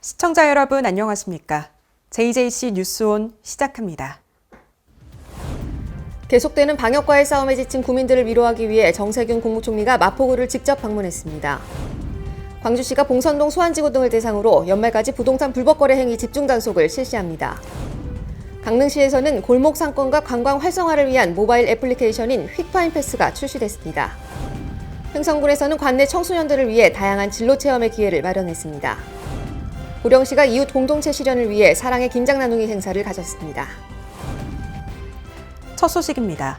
시청자 여러분 안녕하십니까? JJC 뉴스온 시작합니다. 계속되는 방역과의 싸움에 지친 국민들을 위로하기 위해 정세균 국무총리가 마포구를 직접 방문했습니다. 광주시가 봉선동 수안지구 등을 대상으로 연말까지 부동산 불법거래 행위 집중 단속을 실시합니다. 강릉시에서는 골목 상권과 관광 활성화를 위한 모바일 애플리케이션인 휙파인패스가 출시됐습니다. 횡성군에서는 관내 청소년들을 위해 다양한 진로 체험의 기회를 마련했습니다. 고령시가 이웃 공동체 실현을 위해 사랑의 김장 나누기 행사를 가졌습니다. 첫 소식입니다.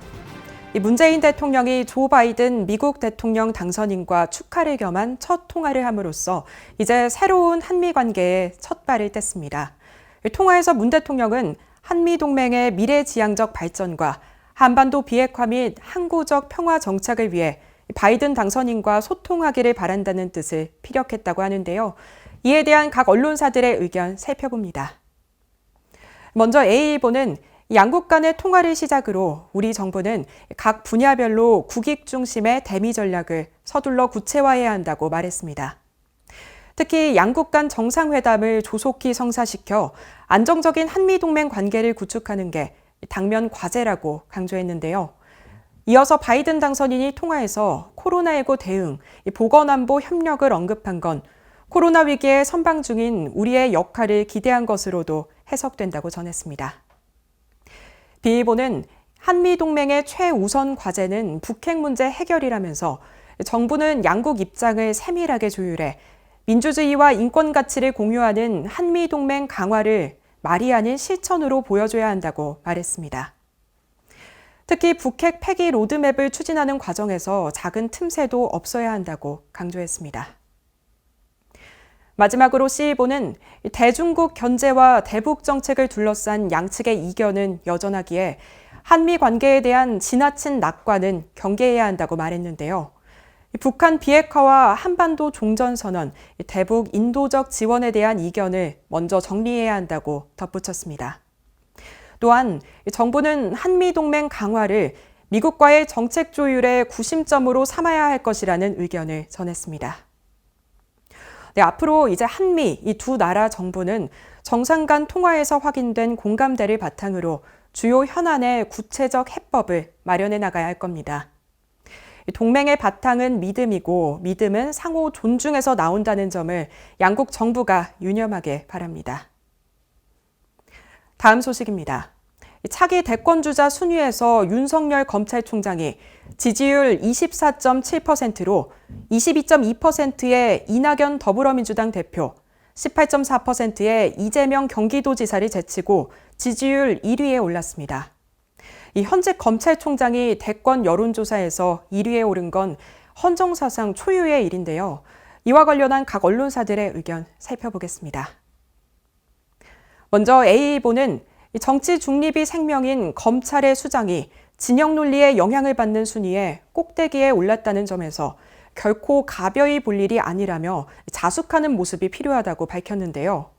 문재인 대통령이 조 바이든 미국 대통령 당선인과 축하를 겸한 첫 통화를 함으로써 이제 새로운 한미 관계에 첫 발을 뗐습니다. 통화에서 문 대통령은 한미 동맹의 미래지향적 발전과 한반도 비핵화 및 항구적 평화 정착을 위해 바이든 당선인과 소통하기를 바란다는 뜻을 피력했다고 하는데요. 이에 대한 각 언론사들의 의견 살펴봅니다. 먼저 A일보는 양국 간의 통화를 시작으로 우리 정부는 각 분야별로 국익 중심의 대미 전략을 서둘러 구체화해야 한다고 말했습니다. 특히 양국 간 정상회담을 조속히 성사시켜 안정적인 한미동맹 관계를 구축하는 게 당면 과제라고 강조했는데요. 이어서 바이든 당선인이 통화에서 코로나19 대응, 보건안보 협력을 언급한 건 코로나 위기에 선방 중인 우리의 역할을 기대한 것으로도 해석된다고 전했습니다. B일보는 한미동맹의 최우선 과제는 북핵 문제 해결이라면서 정부는 양국 입장을 세밀하게 조율해 민주주의와 인권 가치를 공유하는 한미동맹 강화를 말이 아닌 실천으로 보여줘야 한다고 말했습니다. 특히 북핵 폐기 로드맵을 추진하는 과정에서 작은 틈새도 없어야 한다고 강조했습니다. 마지막으로 C일보는 대중국 견제와 대북 정책을 둘러싼 양측의 이견은 여전하기에 한미 관계에 대한 지나친 낙관은 경계해야 한다고 말했는데요. 북한 비핵화와 한반도 종전선언, 대북 인도적 지원에 대한 이견을 먼저 정리해야 한다고 덧붙였습니다. 또한 정부는 한미동맹 강화를 미국과의 정책 조율의 구심점으로 삼아야 할 것이라는 의견을 전했습니다. 앞으로 이제 한미 이 두 나라 정부는 정상 간 통화에서 확인된 공감대를 바탕으로 주요 현안의 구체적 해법을 마련해 나가야 할 겁니다. 동맹의 바탕은 믿음이고 믿음은 상호 존중에서 나온다는 점을 양국 정부가 유념하길 바랍니다. 다음 소식입니다. 차기 대권주자 순위에서 윤석열 검찰총장이 지지율 24.7%로 22.2%의 이낙연 더불어민주당 대표, 18.4%의 이재명 경기도지사를 제치고 지지율 1위에 올랐습니다. 현직 검찰총장이 대권 여론조사에서 1위에 오른 건 헌정사상 초유의 일인데요. 이와 관련한 각 언론사들의 의견 살펴보겠습니다. 먼저 A일보는 정치 중립이 생명인 검찰의 수장이 진영 논리에 영향을 받는 순위에 꼭대기에 올랐다는 점에서 결코 가벼이 볼 일이 아니라며 자숙하는 모습이 필요하다고 밝혔는데요.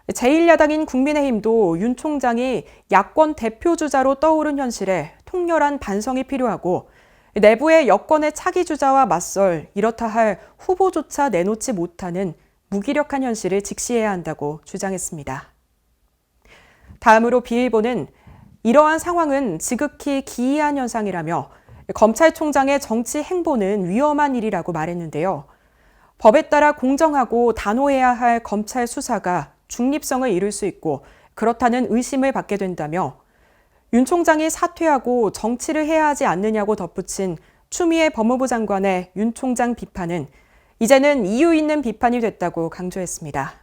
제1야당인 국민의힘도 윤 총장이 야권 대표주자로 떠오른 현실에 통렬한 반성이 필요하고 내부의 여권의 차기 주자와 맞설 이렇다 할 후보조차 내놓지 못하는 무기력한 현실을 직시해야 한다고 주장했습니다. 다음으로 B일보는 이러한 상황은 지극히 기이한 현상이라며 검찰총장의 정치 행보는 위험한 일이라고 말했는데요. 법에 따라 공정하고 단호해야 할 검찰 수사가 중립성을 이룰 수 있고 그렇다는 의심을 받게 된다며 윤 총장이 사퇴하고 정치를 해야 하지 않느냐고 덧붙인 추미애 법무부 장관의 윤 총장 비판은 이제는 이유 있는 비판이 됐다고 강조했습니다.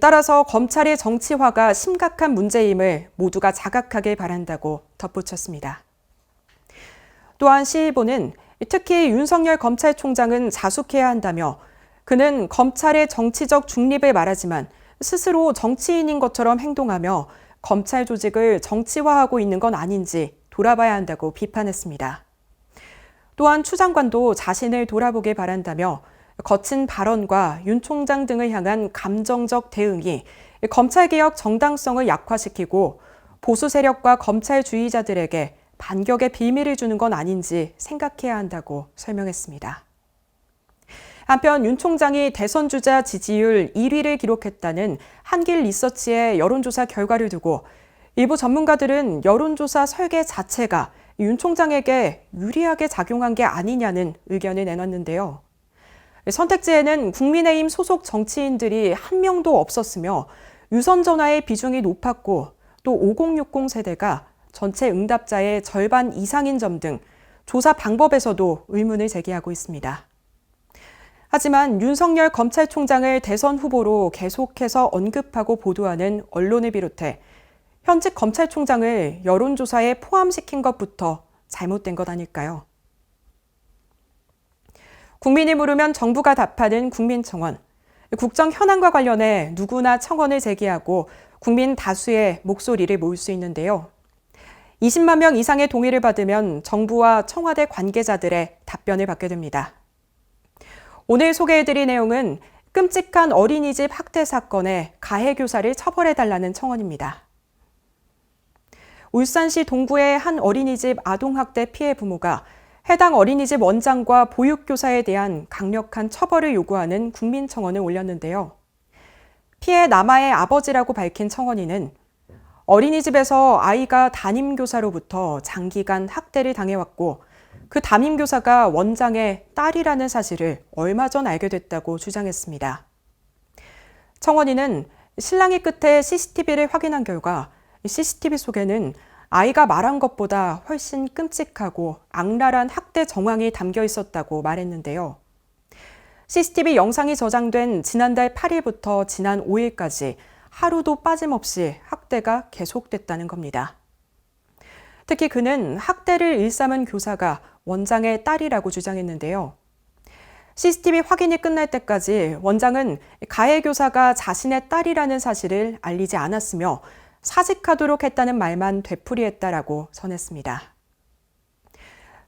따라서 검찰의 정치화가 심각한 문제임을 모두가 자각하길 바란다고 덧붙였습니다. 또한 C일보는 특히 윤석열 검찰총장은 자숙해야 한다며 그는 검찰의 정치적 중립을 말하지만 스스로 정치인인 것처럼 행동하며 검찰 조직을 정치화하고 있는 건 아닌지 돌아봐야 한다고 비판했습니다. 또한 추 장관도 자신을 돌아보길 바란다며 거친 발언과 윤 총장 등을 향한 감정적 대응이 검찰개혁 정당성을 약화시키고 보수 세력과 검찰주의자들에게 반격의 빌미를 주는 건 아닌지 생각해야 한다고 설명했습니다. 한편 윤 총장이 대선 주자 지지율 1위를 기록했다는 한길 리서치의 여론조사 결과를 두고 일부 전문가들은 여론조사 설계 자체가 윤 총장에게 유리하게 작용한 게 아니냐는 의견을 내놨는데요. 선택지에는 국민의힘 소속 정치인들이 한 명도 없었으며 유선 전화의 비중이 높았고 또 5060 세대가 전체 응답자의 절반 이상인 점 등 조사 방법에서도 의문을 제기하고 있습니다. 하지만 윤석열 검찰총장을 대선 후보로 계속해서 언급하고 보도하는 언론을 비롯해 현직 검찰총장을 여론조사에 포함시킨 것부터 잘못된 것 아닐까요? 국민이 물으면 정부가 답하는 국민청원. 국정 현안과 관련해 누구나 청원을 제기하고 국민 다수의 목소리를 모을 수 있는데요. 20만 명 이상의 동의를 받으면 정부와 청와대 관계자들의 답변을 받게 됩니다. 오늘 소개해드릴 내용은 끔찍한 어린이집 학대 사건의 가해 교사를 처벌해달라는 청원입니다. 울산시 동구의 한 어린이집 아동학대 피해 부모가 해당 어린이집 원장과 보육교사에 대한 강력한 처벌을 요구하는 국민청원을 올렸는데요. 피해 남아의 아버지라고 밝힌 청원인은 어린이집에서 아이가 담임교사로부터 장기간 학대를 당해왔고 그 담임교사가 원장의 딸이라는 사실을 얼마 전 알게 됐다고 주장했습니다. 청원인은 신랑이 끝에 CCTV를 확인한 결과 CCTV 속에는 아이가 말한 것보다 훨씬 끔찍하고 악랄한 학대 정황이 담겨 있었다고 말했는데요. CCTV 영상이 저장된 지난달 8일부터 지난 5일까지 하루도 빠짐없이 학대가 계속됐다는 겁니다. 특히 그는 학대를 일삼은 교사가 원장의 딸이라고 주장했는데요. CCTV 확인이 끝날 때까지 원장은 가해 교사가 자신의 딸이라는 사실을 알리지 않았으며 사직하도록 했다는 말만 되풀이했다라고 전했습니다.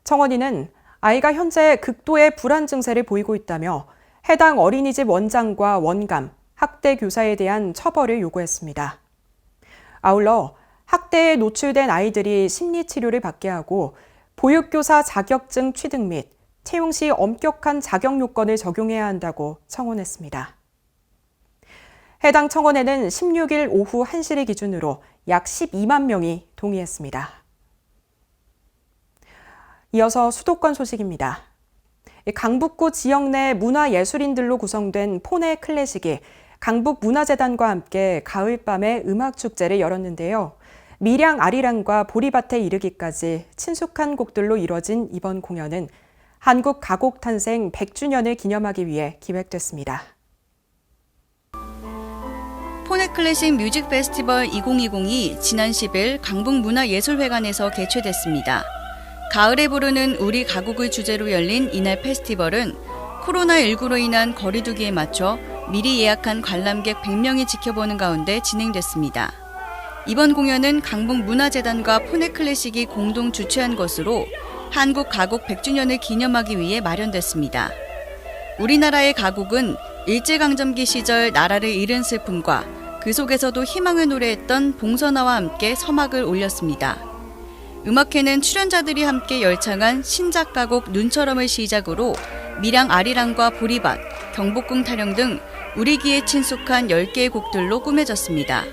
청원인은 아이가 현재 극도의 불안 증세를 보이고 있다며 해당 어린이집 원장과 원감, 학대 교사에 대한 처벌을 요구했습니다. 아울러 학대에 노출된 아이들이 심리치료를 받게 하고 보육교사 자격증 취득 및 채용 시 엄격한 자격 요건을 적용해야 한다고 청원했습니다. 해당 청원에는 16일 오후 1시를 기준으로 약 12만 명이 동의했습니다. 이어서 수도권 소식입니다. 강북구 지역 내 문화예술인들로 구성된 포네 클래식이 강북문화재단과 함께 가을밤에 음악축제를 열었는데요. 밀양 아리랑과 보리밭에 이르기까지 친숙한 곡들로 이뤄진 이번 공연은 한국 가곡 탄생 100주년을 기념하기 위해 기획됐습니다. 포네클래식 뮤직 페스티벌 2020이 지난 10일 강북문화예술회관에서 개최됐습니다. 가을에 부르는 우리 가곡을 주제로 열린 이날 페스티벌은 코로나19로 인한 거리두기에 맞춰 미리 예약한 관람객 100명이 지켜보는 가운데 진행됐습니다. 이번 공연은 강북문화재단과 포네클래식이 공동 주최한 것으로 한국 가곡 100주년을 기념하기 위해 마련됐습니다. 우리나라의 가곡은 일제강점기 시절 나라를 잃은 슬픔과 그 속에서도 희망을 노래했던 봉선화와 함께 서막을 올렸습니다. 음악회는 출연자들이 함께 열창한 신작 가곡 눈처럼을 시작으로 밀양 아리랑과 보리밭, 경복궁 타령 등 우리 귀에 친숙한 10개의 곡들로 꾸며졌습니다.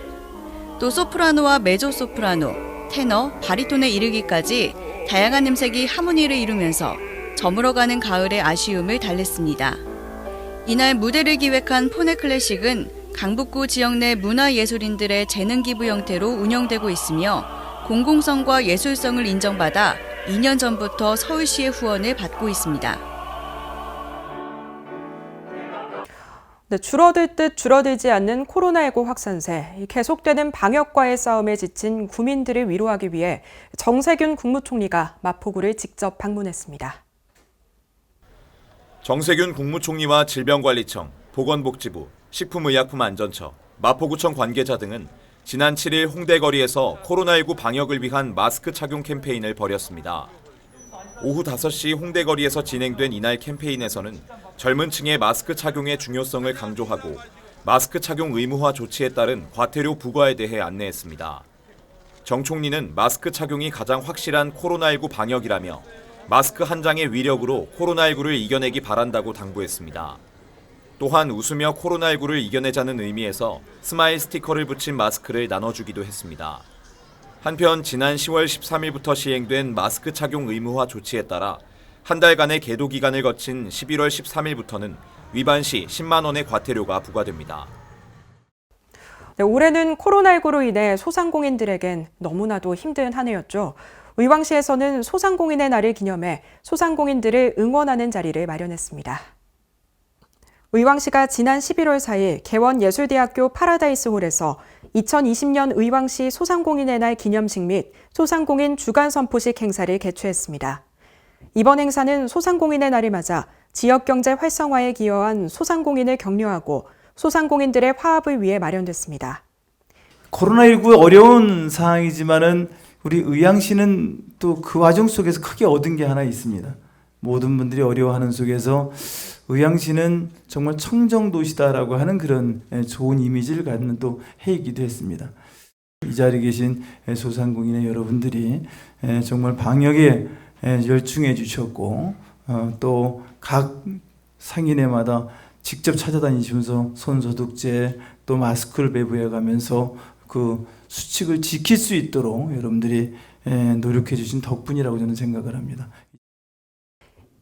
또 소프라노와 메조소프라노, 테너, 바리톤에 이르기까지 다양한 음색이 하모니를 이루면서 저물어가는 가을의 아쉬움을 달랬습니다. 이날 무대를 기획한 포네클래식은 강북구 지역 내 문화예술인들의 재능 기부 형태로 운영되고 있으며 공공성과 예술성을 인정받아 2년 전부터 서울시의 후원을 받고 있습니다. 네, 줄어들 듯 줄어들지 않는 코로나19 확산세, 계속되는 방역과의 싸움에 지친 구민들을 위로하기 위해 정세균 국무총리가 마포구를 직접 방문했습니다. 정세균 국무총리와 질병관리청, 보건복지부, 식품의약품안전처, 마포구청 관계자 등은 지난 7일 홍대 거리에서 코로나19 방역을 위한 마스크 착용 캠페인을 벌였습니다. 오후 5시 홍대 거리에서 진행된 이날 캠페인에서는 젊은 층의 마스크 착용의 중요성을 강조하고 마스크 착용 의무화 조치에 따른 과태료 부과에 대해 안내했습니다. 정 총리는 마스크 착용이 가장 확실한 코로나19 방역이라며 마스크 한 장의 위력으로 코로나19를 이겨내기 바란다고 당부했습니다. 또한 웃으며 코로나19를 이겨내자는 의미에서 스마일 스티커를 붙인 마스크를 나눠주기도 했습니다. 한편 지난 10월 13일부터 시행된 마스크 착용 의무화 조치에 따라 한 달간의 계도 기간을 거친 11월 13일부터는 위반 시 10만 원의 과태료가 부과됩니다. 네, 올해는 코로나19로 인해 소상공인들에겐 너무나도 힘든 한 해였죠. 의왕시에서는 소상공인의 날을 기념해 소상공인들을 응원하는 자리를 마련했습니다. 의왕시가 지난 11월 4일 개원예술대학교 파라다이스홀에서 2020년 의왕시 소상공인의 날 기념식 및 소상공인 주간 선포식 행사를 개최했습니다. 이번 행사는 소상공인의 날을 맞아 지역경제 활성화에 기여한 소상공인을 격려하고 소상공인들의 화합을 위해 마련됐습니다. 코로나19 어려운 상황이지만은 우리 의왕시는 또 그 과정 속에서 크게 얻은 게 하나 있습니다. 모든 분들이 어려워하는 속에서 의왕시는 정말 청정도시다라고 하는 그런 좋은 이미지를 갖는 또 해이기도 했습니다. 이 자리에 계신 소상공인의 여러분들이 정말 방역에 열중해 주셨고 또 각 상인회마다 직접 찾아다니시면서 손소독제 또 마스크를 배부해 가면서 그 수칙을 지킬 수 있도록 여러분들이 노력해 주신 덕분이라고 저는 생각을 합니다.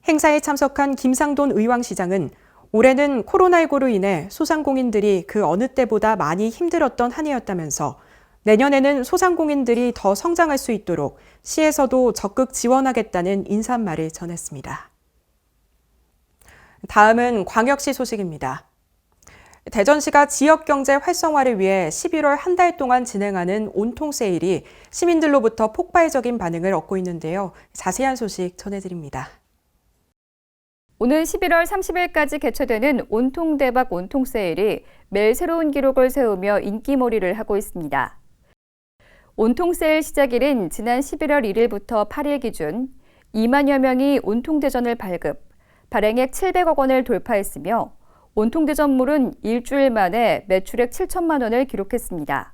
행사에 참석한 김상돈 의왕시장은 올해는 코로나19로 인해 소상공인들이 그 어느 때보다 많이 힘들었던 한 해였다면서 내년에는 소상공인들이 더 성장할 수 있도록 시에서도 적극 지원하겠다는 인사말을 전했습니다. 다음은 광역시 소식입니다. 대전시가 지역경제 활성화를 위해 11월 한 달 동안 진행하는 온통 세일이 시민들로부터 폭발적인 반응을 얻고 있는데요. 자세한 소식 전해드립니다. 오는 11월 30일까지 개최되는 온통 대박 온통 세일이 매일 새로운 기록을 세우며 인기몰이를 하고 있습니다. 온통 세일 시작일인 지난 11월 1일부터 8일 기준 2만여 명이 온통대전을 발급, 발행액 700억 원을 돌파했으며 온통대전몰은 일주일 만에 매출액 7천만 원을 기록했습니다.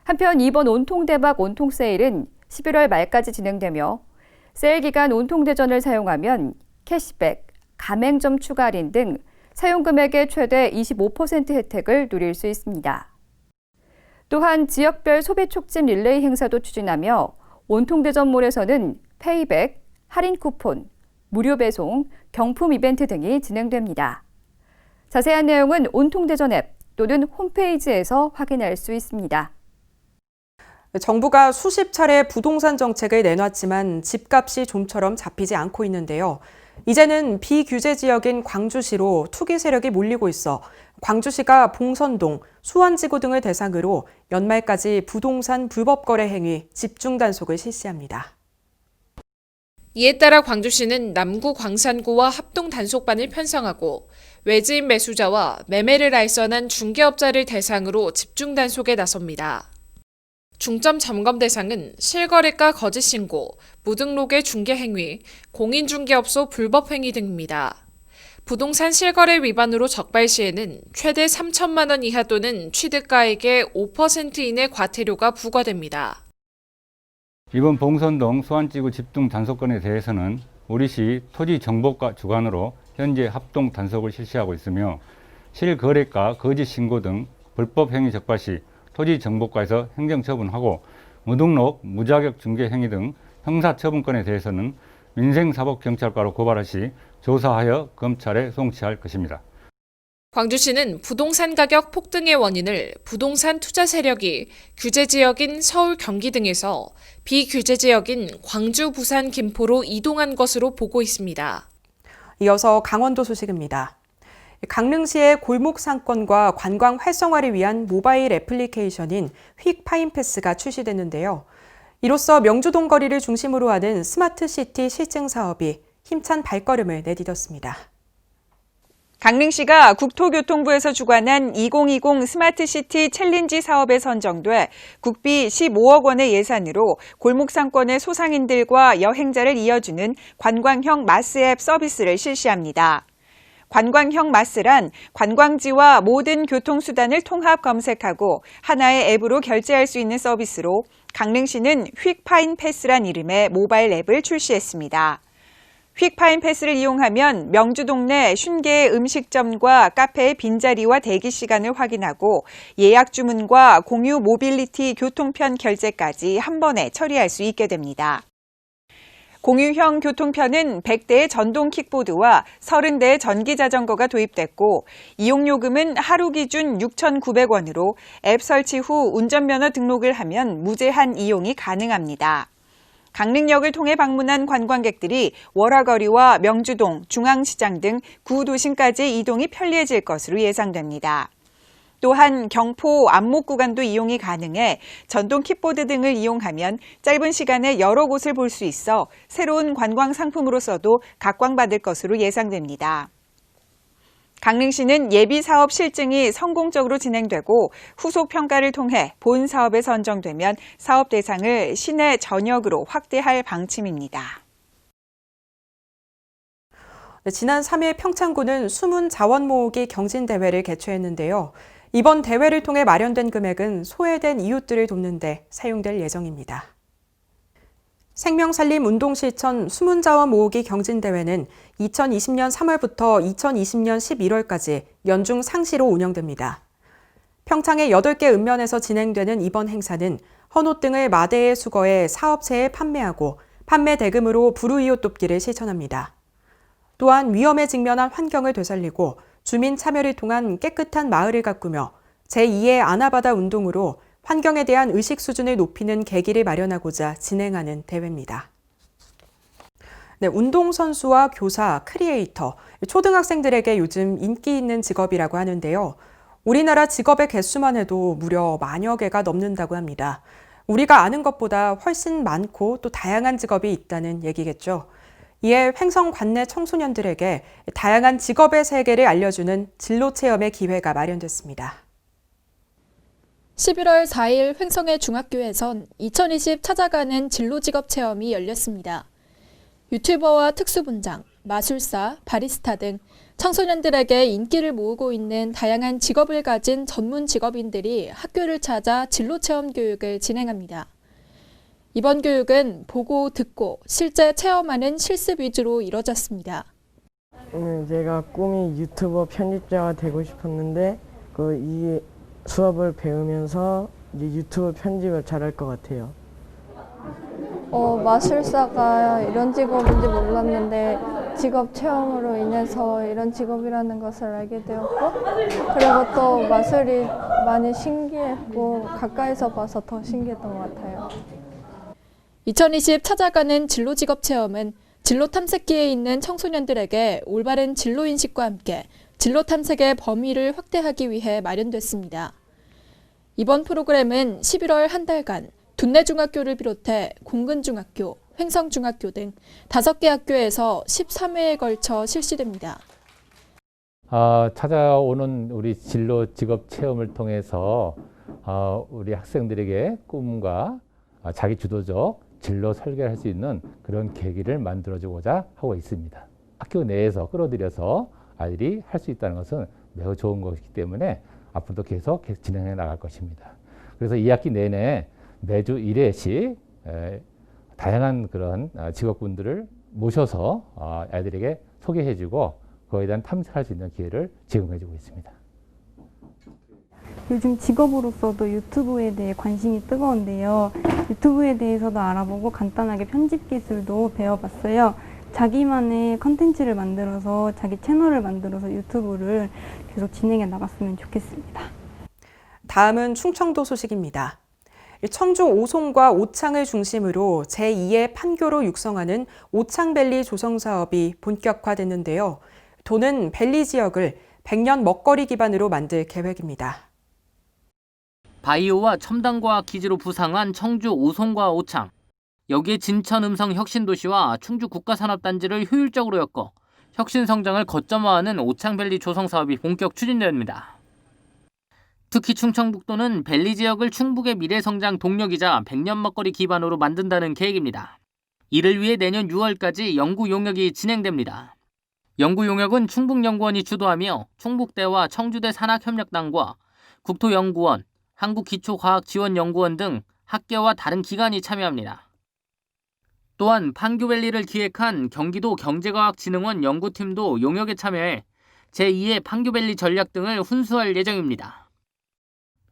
한편 이번 온통대박 온통세일은 11월 말까지 진행되며 세일 기간 온통대전을 사용하면 캐시백, 가맹점 추가 할인 등 사용금액의 최대 25% 혜택을 누릴 수 있습니다. 또한 지역별 소비 촉진 릴레이 행사도 추진하며 온통대전몰에서는 페이백, 할인 쿠폰, 무료 배송, 경품 이벤트 등이 진행됩니다. 자세한 내용은 온통대전 앱 또는 홈페이지에서 확인할 수 있습니다. 정부가 수십 차례 부동산 정책을 내놨지만 집값이 좀처럼 잡히지 않고 있는데요. 이제는 비규제 지역인 광주시로 투기 세력이 몰리고 있어 광주시가 봉선동, 수원지구 등을 대상으로 연말까지 부동산 불법 거래 행위 집중 단속을 실시합니다. 이에 따라 광주시는 남구 광산구와 합동 단속반을 편성하고 외지인 매수자와 매매를 알선한 중개업자를 대상으로 집중 단속에 나섭니다. 중점 점검 대상은 실거래가 거짓 신고, 무등록의 중개 행위, 공인중개업소 불법 행위 등입니다. 부동산 실거래 위반으로 적발 시에는 최대 3천만 원 이하 또는 취득가액의 5% 이내 과태료가 부과됩니다. 이번 봉선동 수원지구 집중 단속건에 대해서는 우리시 토지정보과 주관으로 현재 합동 단속을 실시하고 있으며 실거래가 거짓 신고 등 불법 행위 적발 시 토지정보과에서 행정처분하고 무등록, 무자격 중개 행위 등 형사처분건에 대해서는 민생사법경찰과로 고발할 시 조사하여 검찰에 송치할 것입니다. 광주시는 부동산 가격 폭등의 원인을 부동산 투자 세력이 규제 지역인 서울, 경기 등에서 비규제 지역인 광주, 부산, 김포로 이동한 것으로 보고 있습니다. 이어서 강원도 소식입니다. 강릉시의 골목 상권과 관광 활성화를 위한 모바일 애플리케이션인 휙 파인패스가 출시됐는데요. 이로써 명주동 거리를 중심으로 하는 스마트시티 실증 사업이 힘찬 발걸음을 내디뎠습니다. 강릉시가 국토교통부에서 주관한 2020 스마트시티 챌린지 사업에 선정돼 국비 15억 원의 예산으로 골목상권의 소상인들과 여행자를 이어주는 관광형 마스앱 서비스를 실시합니다. 관광형 마스란 관광지와 모든 교통수단을 통합 검색하고 하나의 앱으로 결제할 수 있는 서비스로 강릉시는 휙파인 패스란 이름의 모바일 앱을 출시했습니다. 휙파인 패스를 이용하면 명주 동네 50개의 음식점과 카페의 빈자리와 대기 시간을 확인하고 예약 주문과 공유 모빌리티 교통편 결제까지 한 번에 처리할 수 있게 됩니다. 공유형 교통편은 100대의 전동 킥보드와 30대의 전기 자전거가 도입됐고 이용요금은 하루 기준 6,900원으로 앱 설치 후 운전면허 등록을 하면 무제한 이용이 가능합니다. 강릉역을 통해 방문한 관광객들이 월화거리와 명주동, 중앙시장 등 구도심까지의 이동이 편리해질 것으로 예상됩니다. 또한 경포 안목 구간도 이용이 가능해 전동 킥보드 등을 이용하면 짧은 시간에 여러 곳을 볼 수 있어 새로운 관광 상품으로서도 각광받을 것으로 예상됩니다. 강릉시는 예비 사업 실증이 성공적으로 진행되고 후속 평가를 통해 본 사업에 선정되면 사업 대상을 시내 전역으로 확대할 방침입니다. 지난 3일 평창군은 숨은 자원 모으기 경진대회를 개최했는데요. 이번 대회를 통해 마련된 금액은 소외된 이웃들을 돕는 데 사용될 예정입니다. 생명살림 운동실천 숨은 자원 모으기 경진대회는 2020년 3월부터 2020년 11월까지 연중 상시로 운영됩니다. 평창의 8개 읍면에서 진행되는 이번 행사는 헌옷 등을 마대에 수거해 사업체에 판매하고 판매 대금으로 불우이웃 돕기를 실천합니다. 또한 위험에 직면한 환경을 되살리고 주민 참여를 통한 깨끗한 마을을 가꾸며 제2의 아나바다 운동으로 환경에 대한 의식 수준을 높이는 계기를 마련하고자 진행하는 대회입니다. 네, 운동선수와 교사, 크리에이터, 초등학생들에게 요즘 인기 있는 직업이라고 하는데요. 우리나라 직업의 개수만 해도 무려 10,000여 개가 넘는다고 합니다. 우리가 아는 것보다 훨씬 많고 또 다양한 직업이 있다는 얘기겠죠. 이에 횡성 관내 청소년들에게 다양한 직업의 세계를 알려주는 진로 체험의 기회가 마련됐습니다. 11월 4일 횡성의 중학교에선 2020 찾아가는 진로 직업 체험이 열렸습니다. 유튜버와 특수분장, 마술사, 바리스타 등 청소년들에게 인기를 모으고 있는 다양한 직업을 가진 전문 직업인들이 학교를 찾아 진로 체험 교육을 진행합니다. 이번 교육은 보고, 듣고, 실제 체험하는 실습 위주로 이뤄졌습니다. 제가 꿈이 유튜버 편집자가 되고 싶었는데 이 수업을 배우면서 이제 유튜브 편집을 잘할 것 같아요. 마술사가 이런 직업인지 몰랐는데 직업 체험으로 인해서 이런 직업이라는 것을 알게 되었고 그리고 또 마술이 많이 신기했고 가까이서 봐서 더 신기했던 것 같아요. 2020 찾아가는 진로 직업 체험은 진로 탐색기에 있는 청소년들에게 올바른 진로 인식과 함께 진로 탐색의 범위를 확대하기 위해 마련됐습니다. 이번 프로그램은 11월 한 달간 둔내중학교를 비롯해 공근중학교, 횡성중학교 등 5개 학교에서 13회에 걸쳐 실시됩니다. 찾아오는 우리 진로 직업 체험을 통해서 우리 학생들에게 꿈과 자기 주도적 진로 설계를 할 수 있는 그런 계기를 만들어주고자 하고 있습니다. 학교 내에서 끌어들여서 아이들이 할 수 있다는 것은 매우 좋은 것이기 때문에 앞으로도 계속 진행해 나갈 것입니다. 그래서 2학기 내내 매주 1회씩 다양한 그런 직업군들을 모셔서 아이들에게 소개해주고 그거에 대한 탐색할 수 있는 기회를 제공해주고 있습니다. 요즘 직업으로서도 유튜브에 대해 관심이 뜨거운데요. 유튜브에 대해서도 알아보고 간단하게 편집 기술도 배워봤어요. 자기만의 컨텐츠를 만들어서 자기 채널을 만들어서 유튜브를 계속 진행해 나갔으면 좋겠습니다. 다음은 충청도 소식입니다. 청주 오송과 오창을 중심으로 제2의 판교로 육성하는 오창밸리 조성 사업이 본격화됐는데요. 도는 밸리 지역을 100년 먹거리 기반으로 만들 계획입니다. 바이오와 첨단과학 기지로 부상한 청주 오송과 오창. 여기에 진천 음성 혁신도시와 충주 국가산업단지를 효율적으로 엮어 혁신 성장을 거점화하는 오창밸리 조성 사업이 본격 추진됩니다. 특히 충청북도는 밸리 지역을 충북의 미래 성장 동력이자 100년 먹거리 기반으로 만든다는 계획입니다. 이를 위해 내년 6월까지 연구 용역이 진행됩니다. 연구 용역은 충북연구원이 주도하며 충북대와 청주대 산학협력단과 국토연구원, 한국기초과학지원연구원 등 학계와 다른 기관이 참여합니다. 또한 판교밸리를 기획한 경기도 경제과학진흥원 연구팀도 용역에 참여해 제2의 판교밸리 전략 등을 훈수할 예정입니다.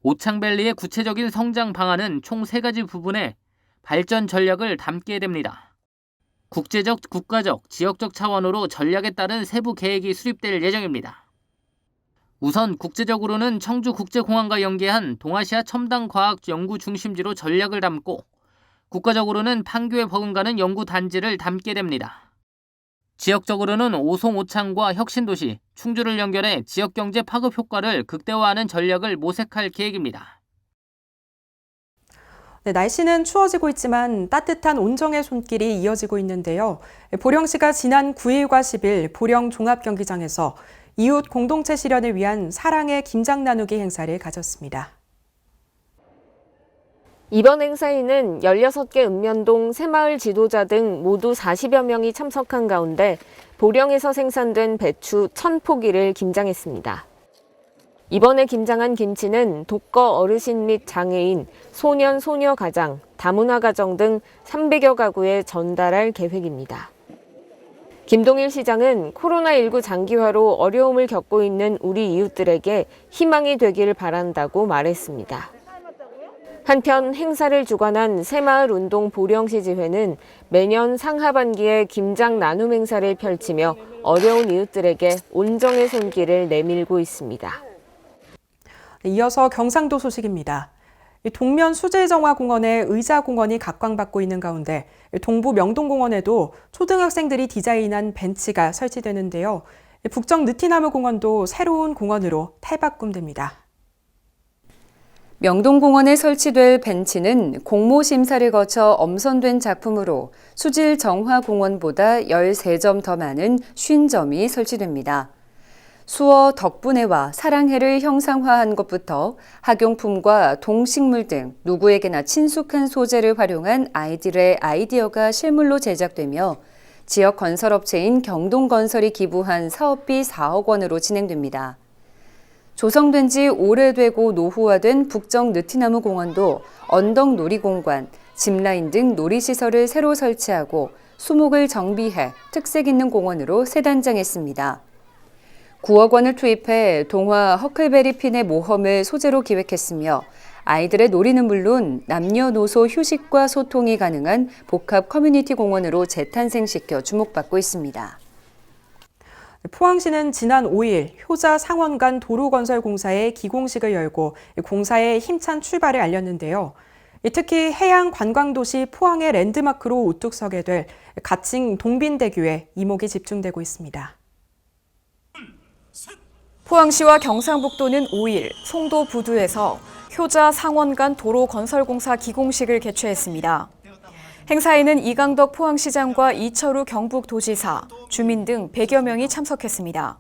오창밸리의 구체적인 성장 방안은 총 3가지 부분의 발전 전략을 담게 됩니다. 국제적, 국가적, 지역적 차원으로 전략에 따른 세부 계획이 수립될 예정입니다. 우선 국제적으로는 청주국제공항과 연계한 동아시아 첨단 과학 연구 중심지로 전략을 담고 국가적으로는 판교에 버금가는 연구단지를 담게 됩니다. 지역적으로는 오송 오창과 혁신도시, 충주를 연결해 지역경제 파급 효과를 극대화하는 전략을 모색할 계획입니다. 네, 날씨는 추워지고 있지만 따뜻한 온정의 손길이 이어지고 있는데요. 보령시가 지난 9일과 10일 보령 종합경기장에서 이웃 공동체 실현을 위한 사랑의 김장 나누기 행사를 가졌습니다. 이번 행사에는 16개 읍면동 새마을 지도자 등 모두 40여 명이 참석한 가운데 보령에서 생산된 배추 1000포기를 김장했습니다. 이번에 김장한 김치는 독거 어르신 및 장애인, 소년, 소녀 가장, 다문화 가정 등 300여 가구에 전달할 계획입니다. 김동일 시장은 코로나19 장기화로 어려움을 겪고 있는 우리 이웃들에게 희망이 되길 바란다고 말했습니다. 한편 행사를 주관한 새마을운동 보령시 지회는 매년 상하반기에 김장 나눔 행사를 펼치며 어려운 이웃들에게 온정의 손길을 내밀고 있습니다. 이어서 경상도 소식입니다. 동면 수질정화공원의 의자공원이 각광받고 있는 가운데 동부 명동공원에도 초등학생들이 디자인한 벤치가 설치되는데요. 북정 느티나무공원도 새로운 공원으로 탈바꿈됩니다. 명동공원에 설치될 벤치는 공모 심사를 거쳐 엄선된 작품으로 수질정화공원보다 13점 더 많은 50점이 설치됩니다. 수어 덕분에와 사랑해를 형상화한 것부터 학용품과 동식물 등 누구에게나 친숙한 소재를 활용한 아이들의 아이디어가 실물로 제작되며 지역 건설업체인 경동건설이 기부한 사업비 4억 원으로 진행됩니다. 조성된 지 오래되고 노후화된 북정 느티나무 공원도 언덕 놀이공간, 짚라인 등 놀이시설을 새로 설치하고 수목을 정비해 특색 있는 공원으로 새 단장했습니다. 9억 원을 투입해 동화 허클베리 핀의 모험을 소재로 기획했으며 아이들의 놀이는 물론 남녀노소 휴식과 소통이 가능한 복합 커뮤니티 공원으로 재탄생시켜 주목받고 있습니다. 포항시는 지난 5일 효자 상원간 도로건설공사의 기공식을 열고 공사의 힘찬 출발을 알렸는데요. 특히 해양 관광도시 포항의 랜드마크로 우뚝 서게 될 가칭 동빈대교에 이목이 집중되고 있습니다. 포항시와 경상북도는 5일 송도 부두에서 효자 상원간 도로건설공사 기공식을 개최했습니다. 행사에는 이강덕 포항시장과 이철우 경북도지사, 주민 등 100여 명이 참석했습니다.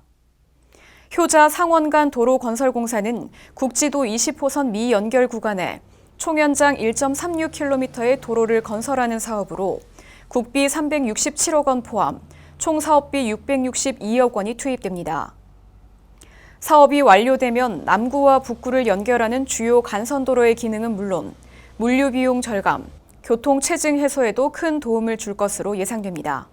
효자 상원간 도로건설공사는 국지도 20호선 미연결 구간에 총연장 1.36km의 도로를 건설하는 사업으로 국비 367억 원 포함 총 사업비 662억 원이 투입됩니다. 사업이 완료되면 남구와 북구를 연결하는 주요 간선도로의 기능은 물론 물류 비용 절감, 교통 체증 해소에도 큰 도움을 줄 것으로 예상됩니다.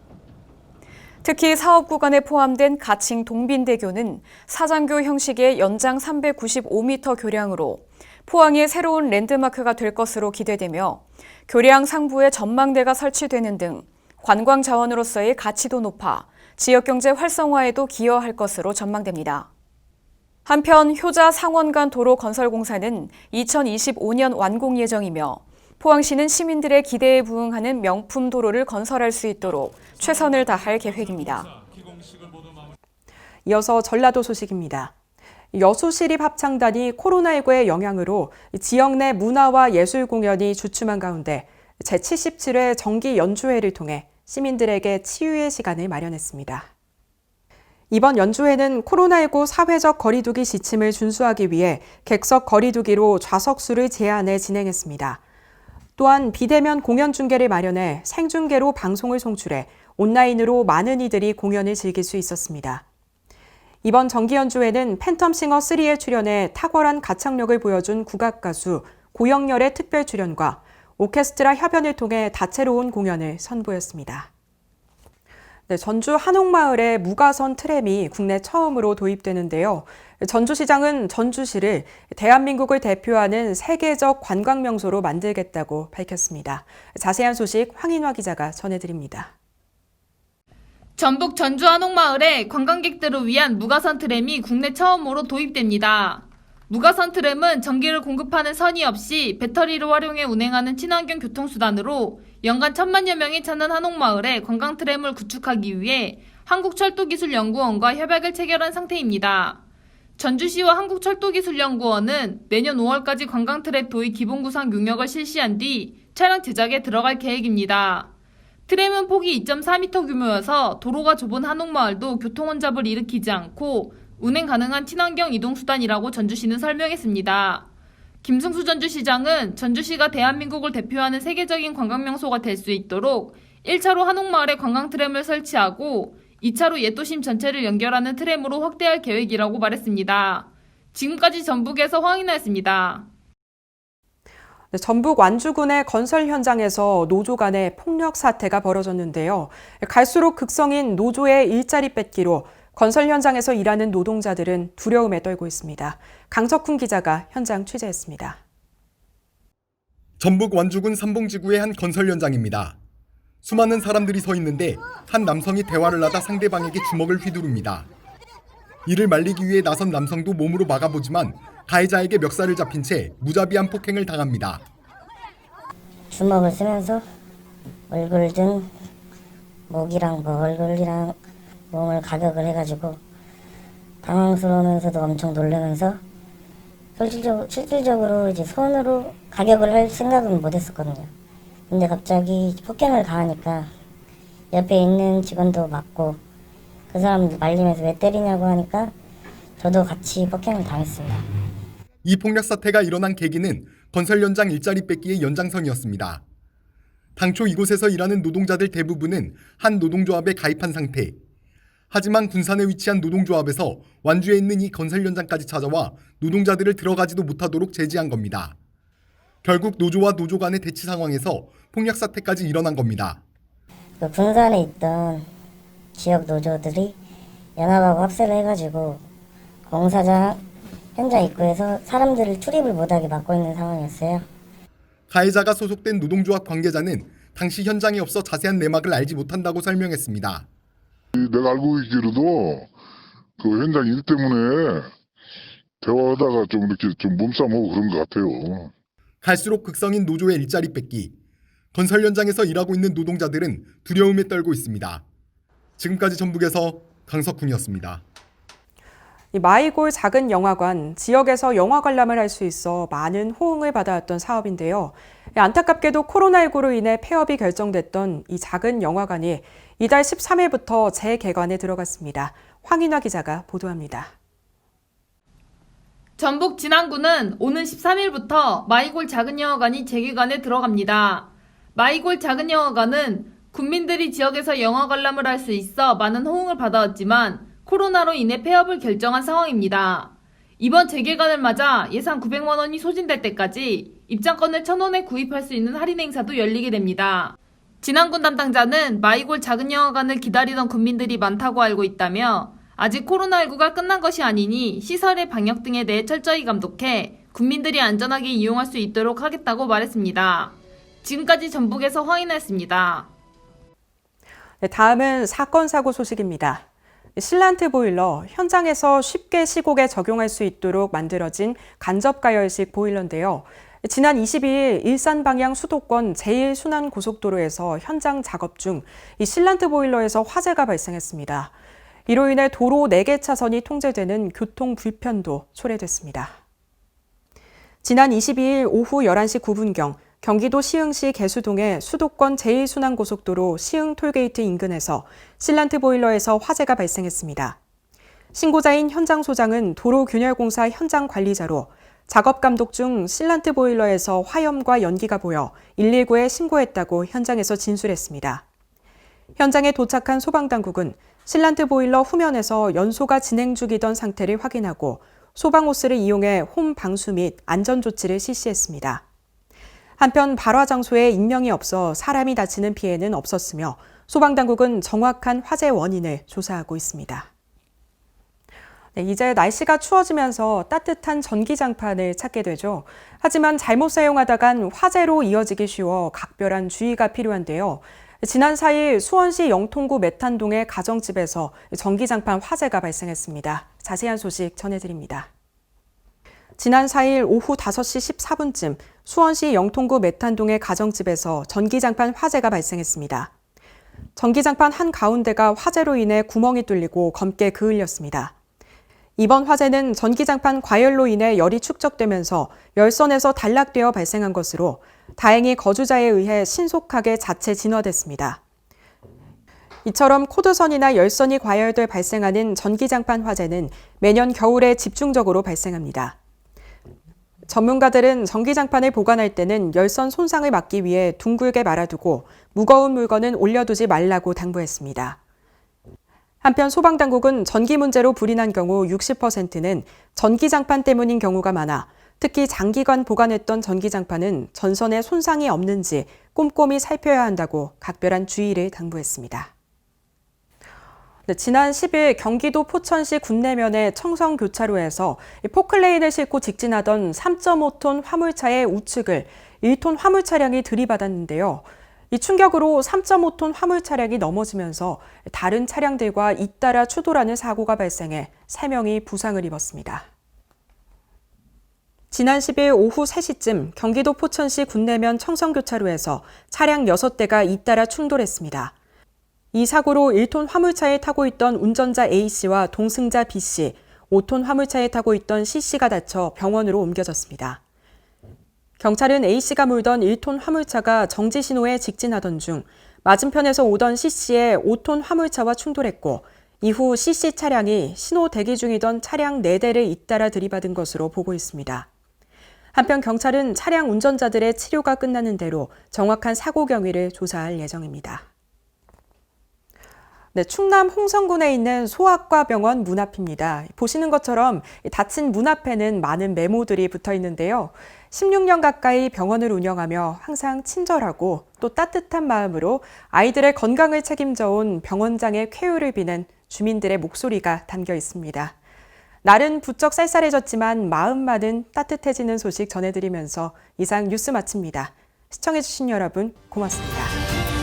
특히 사업 구간에 포함된 가칭 동빈대교는 사장교 형식의 연장 395m 교량으로 포항의 새로운 랜드마크가 될 것으로 기대되며 교량 상부에 전망대가 설치되는 등 관광 자원으로서의 가치도 높아 지역경제 활성화에도 기여할 것으로 전망됩니다. 한편 효자 상원간 도로건설공사는 2025년 완공 예정이며 포항시는 시민들의 기대에 부응하는 명품 도로를 건설할 수 있도록 최선을 다할 계획입니다. 이어서 전라도 소식입니다. 여수시립합창단이 코로나19의 영향으로 지역 내 문화와 예술 공연이 주춤한 가운데 제77회 정기 연주회를 통해 시민들에게 치유의 시간을 마련했습니다. 이번 연주회는 코로나19 사회적 거리두기 지침을 준수하기 위해 객석 거리두기로 좌석수를 제한해 진행했습니다. 또한 비대면 공연 중계를 마련해 생중계로 방송을 송출해 온라인으로 많은 이들이 공연을 즐길 수 있었습니다. 이번 정기 연주회는 팬텀싱어 3에 출연해 탁월한 가창력을 보여준 국악 가수 고영렬의 특별 출연과 오케스트라 협연을 통해 다채로운 공연을 선보였습니다. 네, 전주 한옥마을에 무가선 트램이 국내 처음으로 도입되는데요. 전주시장은 전주시를 대한민국을 대표하는 세계적 관광명소로 만들겠다고 밝혔습니다. 자세한 소식 황인화 기자가 전해드립니다. 전북 전주 한옥마을에 관광객들을 위한 무가선 트램이 국내 처음으로 도입됩니다. 무가선 트램은 전기를 공급하는 선이 없이 배터리를 활용해 운행하는 친환경 교통수단으로 연간 1,000만여 명이 찾는 한옥마을에 관광 트램을 구축하기 위해 한국철도기술연구원과 협약을 체결한 상태입니다. 전주시와 한국철도기술연구원은 내년 5월까지 관광 트램 도입 기본구상 용역을 실시한 뒤 차량 제작에 들어갈 계획입니다. 트램은 폭이 2.4m 규모여서 도로가 좁은 한옥마을도 교통 혼잡을 일으키지 않고 운행 가능한 친환경 이동수단이라고 전주시는 설명했습니다. 김승수 전주시장은 전주시가 대한민국을 대표하는 세계적인 관광명소가 될 수 있도록 1차로 한옥마을에 관광 트램을 설치하고 2차로 옛도심 전체를 연결하는 트램으로 확대할 계획이라고 말했습니다. 지금까지 전북에서 황인아였습니다. 전북 완주군의 건설 현장에서 노조 간의 폭력 사태가 벌어졌는데요. 갈수록 극성인 노조의 일자리 뺏기로 건설 현장에서 일하는 노동자들은 두려움에 떨고 있습니다. 강석훈 기자가 현장 취재했습니다. 전북 완주군 삼봉지구의 한 건설 현장입니다. 수많은 사람들이 서 있는데 한 남성이 대화를 하다 상대방에게 주먹을 휘두릅니다. 이를 말리기 위해 나선 남성도 몸으로 막아보지만 가해자에게 멱살을 잡힌 채 무자비한 폭행을 당합니다. 주먹을 쓰면서 얼굴 등 목이랑 얼굴이랑 몸을 가격을 해가지고 당황스러우면서도 엄청 놀라면서 실질적으로 이제 손으로 가격을 할 생각은 못했었거든요. 근데 갑자기 폭행을 가하니까 옆에 있는 직원도 맞고 그 사람 말리면서 왜 때리냐고 하니까 저도 같이 폭행을 당했습니다. 이 폭력 사태가 일어난 계기는 건설 현장 일자리 뺏기의 연장선이었습니다. 당초 이곳에서 일하는 노동자들 대부분은 한 노동조합에 가입한 상태. 하지만 군산에 위치한 노동조합에서 완주에 있는 이 건설 현장까지 찾아와 노동자들을 들어가지도 못하도록 제지한 겁니다. 결국 노조와 노조 간의 대치 상황에서 폭력 사태까지 일어난 겁니다. 군산에 있던 지역 노조들이 연합하고 합세를 해가지고 공사장 현장 입구에서 사람들을 출입을 못하게 막고 있는 상황이었어요. 가해자가 소속된 노동조합 관계자는 당시 현장에 없어 자세한 내막을 알지 못한다고 설명했습니다. 내가 알고 있기로도 그 현장 일 때문에 대화하다가 좀 이렇게 좀 몸싸움하고 그런 것 같아요. 갈수록 극성인 노조의 일자리 뺏기. 건설 현장에서 일하고 있는 노동자들은 두려움에 떨고 있습니다. 지금까지 전북에서 강석훈이었습니다. 마이골 작은 영화관, 지역에서 영화 관람을 할 수 있어 많은 호응을 받아왔던 사업인데요. 안타깝게도 코로나19로 인해 폐업이 결정됐던 이 작은 영화관이 이달 13일부터 재개관에 들어갔습니다. 황인화 기자가 보도합니다. 전북 진안구는 오는 13일부터 마이골 작은 영화관이 재개관에 들어갑니다. 마이골 작은 영화관은 국민들이 지역에서 영화 관람을 할 수 있어 많은 호응을 받아왔지만 코로나로 인해 폐업을 결정한 상황입니다. 이번 재개관을 맞아 예상 900만 원이 소진될 때까지 입장권을 1,000원에 구입할 수 있는 할인 행사도 열리게 됩니다. 진안군 담당자는 마이골 작은 영화관을 기다리던 국민들이 많다고 알고 있다며 아직 코로나19가 끝난 것이 아니니 시설의 방역 등에 대해 철저히 감독해 국민들이 안전하게 이용할 수 있도록 하겠다고 말했습니다. 지금까지 전북에서 황인아였습니다. 네, 다음은 사건 사고 소식입니다. 실란트 보일러, 현장에서 쉽게 시국에 적용할 수 있도록 만들어진 간접가열식 보일러인데요. 지난 22일 일산 방향 수도권 제1순환고속도로에서 현장 작업 중 이 실란트 보일러에서 화재가 발생했습니다. 이로 인해 도로 4개 차선이 통제되는 교통 불편도 초래됐습니다. 지난 22일 오후 11시 9분경 경기도 시흥시 개수동의 수도권 제1순환고속도로 시흥 톨게이트 인근에서 실란트 보일러에서 화재가 발생했습니다. 신고자인 현장 소장은 도로균열공사 현장 관리자로 작업 감독 중 실란트 보일러에서 화염과 연기가 보여 119에 신고했다고 현장에서 진술했습니다. 현장에 도착한 소방당국은 실란트 보일러 후면에서 연소가 진행 중이던 상태를 확인하고 소방호스를 이용해 홈 방수 및 안전조치를 실시했습니다. 한편 발화 장소에 인명이 없어 사람이 다치는 피해는 없었으며 소방당국은 정확한 화재 원인을 조사하고 있습니다. 네, 이제 날씨가 추워지면서 따뜻한 전기장판을 찾게 되죠. 하지만 잘못 사용하다간 화재로 이어지기 쉬워 각별한 주의가 필요한데요. 지난 4일 수원시 영통구 메탄동의 가정집에서 전기장판 화재가 발생했습니다. 자세한 소식 전해드립니다. 지난 4일 오후 5시 14분쯤 수원시 영통구 메탄동의 가정집에서 전기장판 화재가 발생했습니다. 전기장판 한가운데가 화재로 인해 구멍이 뚫리고 검게 그을렸습니다. 이번 화재는 전기장판 과열로 인해 열이 축적되면서 열선에서 단락되어 발생한 것으로 다행히 거주자에 의해 신속하게 자체 진화됐습니다. 이처럼 코드선이나 열선이 과열돼 발생하는 전기장판 화재는 매년 겨울에 집중적으로 발생합니다. 전문가들은 전기장판을 보관할 때는 열선 손상을 막기 위해 둥글게 말아두고 무거운 물건은 올려두지 말라고 당부했습니다. 한편 소방당국은 전기 문제로 불이 난 경우 60%는 전기장판 때문인 경우가 많아 특히 장기간 보관했던 전기장판은 전선에 손상이 없는지 꼼꼼히 살펴야 한다고 각별한 주의를 당부했습니다. 네, 지난 10일 경기도 포천시 군내면의 청성교차로에서 포클레인을 싣고 직진하던 3.5톤 화물차의 우측을 1톤 화물 차량이 들이받았는데요. 이 충격으로 3.5톤 화물 차량이 넘어지면서 다른 차량들과 잇따라 추돌하는 사고가 발생해 3명이 부상을 입었습니다. 지난 10일 오후 3시쯤 경기도 포천시 군내면 청성교차로에서 차량 6대가 잇따라 충돌했습니다. 이 사고로 1톤 화물차에 타고 있던 운전자 A씨와 동승자 B씨, 5톤 화물차에 타고 있던 C씨가 다쳐 병원으로 옮겨졌습니다. 경찰은 A씨가 몰던 1톤 화물차가 정지 신호에 직진하던 중 맞은편에서 오던 C씨의 5톤 화물차와 충돌했고 이후 C씨 차량이 신호 대기 중이던 차량 4대를 잇따라 들이받은 것으로 보고 있습니다. 한편 경찰은 차량 운전자들의 치료가 끝나는 대로 정확한 사고 경위를 조사할 예정입니다. 네, 충남 홍성군에 있는 소아과 병원 문 앞입니다. 보시는 것처럼 닫힌 문 앞에는 많은 메모들이 붙어 있는데요. 16년 가까이 병원을 운영하며 항상 친절하고 또 따뜻한 마음으로 아이들의 건강을 책임져온 병원장의 쾌유를 비는 주민들의 목소리가 담겨 있습니다. 날은 부쩍 쌀쌀해졌지만 마음만은 따뜻해지는 소식 전해드리면서 이상 뉴스 마칩니다. 시청해주신 여러분 고맙습니다.